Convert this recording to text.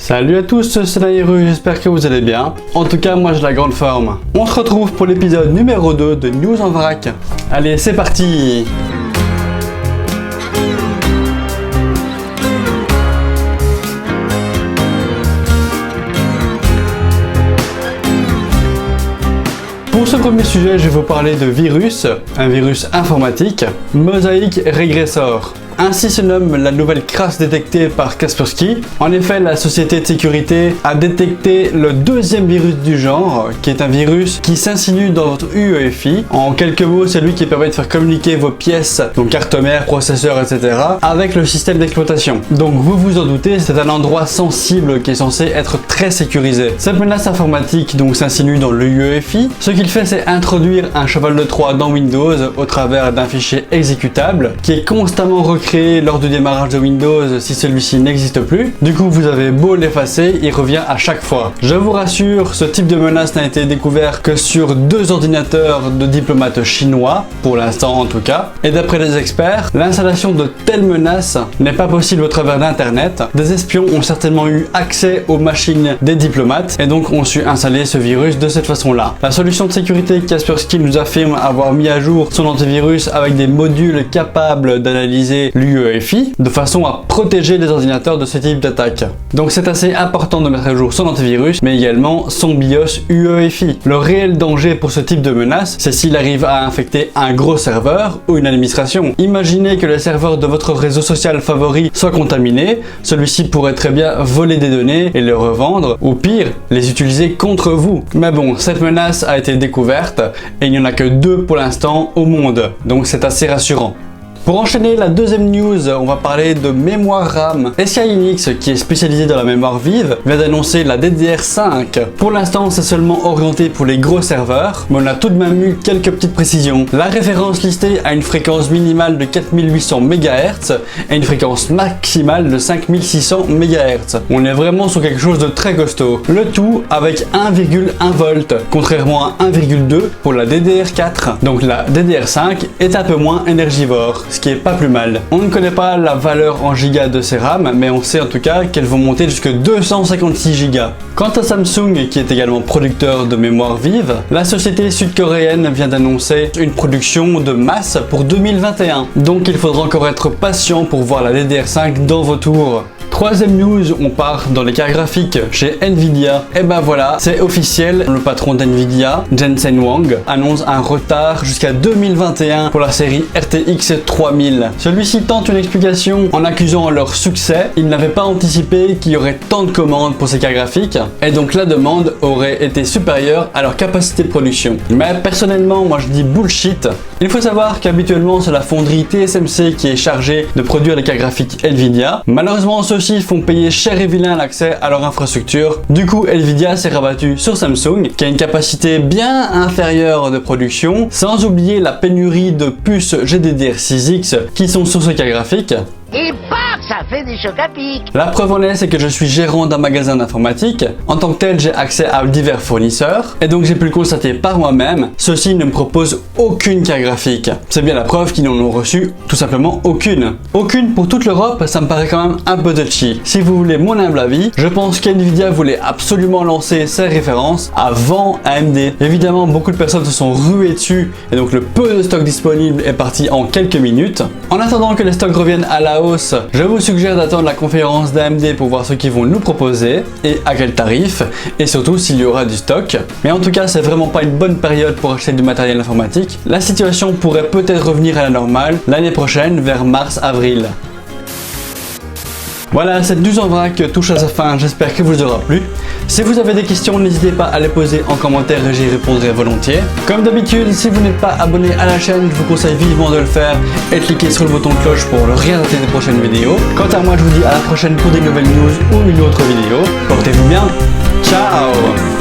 Salut à tous, c'est Naïru, j'espère que vous allez bien. En tout cas, moi j'ai la grande forme. On se retrouve pour l'épisode numéro 2 de News en vrac. Allez, c'est parti! Pour ce premier sujet, je vais vous parler de virus, un virus informatique, Mosaic Regressor. Ainsi se nomme la nouvelle crasse détectée par Kaspersky. En effet, la société de sécurité a détecté le deuxième virus du genre, qui est un virus qui s'insinue dans votre UEFI. En quelques mots, c'est lui qui permet de faire communiquer vos pièces, donc carte mère, processeur, etc., avec le système d'exploitation. Donc vous vous en doutez, c'est un endroit sensible qui est censé être très sécurisé. Cette menace informatique donc s'insinue dans le UEFI. Ce qu'il fait, c'est introduire un cheval de Troie dans Windows au travers d'un fichier exécutable qui est constamment recréé lors du démarrage de Windows si celui-ci n'existe plus. Du coup, vous avez beau l'effacer, il revient à chaque fois. Je vous rassure, ce type de menace n'a été découvert que sur 2 ordinateurs de diplomates chinois, pour l'instant en tout cas. Et d'après les experts, l'installation de telles menaces n'est pas possible au travers d'Internet. Des espions ont certainement eu accès aux machines des diplomates et donc ont su installer ce virus de cette façon-là. La solution de sécurité Kaspersky nous affirme avoir mis à jour son antivirus avec des modules capables d'analyser l'UEFI de façon à protéger les ordinateurs de ce type d'attaque. Donc c'est assez important de mettre à jour son antivirus, mais également son BIOS UEFI. Le réel danger pour ce type de menace, c'est s'il arrive à infecter un gros serveur ou une administration. Imaginez que le serveur de votre réseau social favori soit contaminé, celui-ci pourrait très bien voler des données et les revendre, ou pire, les utiliser contre vous. Mais bon, cette menace a été découverte et il n'y en a que 2 pour l'instant au monde, donc c'est assez rassurant. Pour enchaîner la deuxième news, on va parler de mémoire RAM. SK Hynix, qui est spécialisé dans la mémoire vive, vient d'annoncer la DDR5. Pour l'instant, c'est seulement orienté pour les gros serveurs, mais on a tout de même eu quelques petites précisions. La référence listée a une fréquence minimale de 4800 MHz et une fréquence maximale de 5600 MHz. On est vraiment sur quelque chose de très costaud. Le tout avec 1,1 V, contrairement à 1,2 pour la DDR4. Donc la DDR5 est un peu moins énergivore, ce qui est pas plus mal. On ne connaît pas la valeur en gigas de ces RAM, mais on sait en tout cas qu'elles vont monter jusqu'à 256 gigas. Quant à Samsung, qui est également producteur de mémoire vive, la société sud-coréenne vient d'annoncer une production de masse pour 2021. Donc il faudra encore être patient pour voir la DDR5 dans vos tours. Troisième news, on part dans les cartes graphiques chez Nvidia. Et ben voilà, c'est officiel, le patron d'Nvidia, Jensen Huang, annonce un retard jusqu'à 2021 pour la série RTX 3000. Celui-ci tente une explication en accusant leur succès. Il n'avait pas anticipé qu'il y aurait tant de commandes pour ces cartes graphiques, et donc la demande aurait été supérieure à leur capacité de production. Mais personnellement, moi je dis bullshit. Il faut savoir qu'habituellement c'est la fonderie TSMC qui est chargée de produire les cartes graphiques Nvidia. Malheureusement, ceux-ci font payer cher et vilain l'accès à leur infrastructure. Du coup, Nvidia s'est rabattu sur Samsung, qui a une capacité bien inférieure de production, sans oublier la pénurie de puces GDDR6X qui sont sur ce cartes graphiques. Et bam, ça fait des chocs à pic. La preuve en est, c'est que je suis gérant d'un magasin d'informatique. En tant que tel, j'ai accès à divers fournisseurs. Et donc j'ai pu le constater par moi-même, ceux-ci ne me proposent aucune carte graphique. C'est bien la preuve qu'ils n'en ont reçu tout simplement aucune. Aucune pour toute l'Europe, ça me paraît quand même un peu touchy. Si vous voulez mon humble avis, je pense qu'Nvidia voulait absolument lancer ses références avant AMD. Évidemment, beaucoup de personnes se sont ruées dessus, et donc le peu de stock disponible est parti en quelques minutes. En attendant que les stocks reviennent à la hausse, je vous suggère d'attendre la conférence d'AMD pour voir ce qu'ils vont nous proposer et à quel tarif, et surtout s'il y aura du stock. Mais en tout cas, c'est vraiment pas une bonne période pour acheter du matériel informatique. La situation pourrait peut-être revenir à la normale l'année prochaine, vers mars-avril. Voilà, cette news en vrac touche à sa fin, j'espère que vous aura plu. Si vous avez des questions, n'hésitez pas à les poser en commentaire et j'y répondrai volontiers. Comme d'habitude, si vous n'êtes pas abonné à la chaîne, je vous conseille vivement de le faire et de cliquer sur le bouton de cloche pour ne rien rater des prochaines vidéos. Quant à moi, je vous dis à la prochaine pour des nouvelles news ou une autre vidéo. Portez-vous bien, ciao!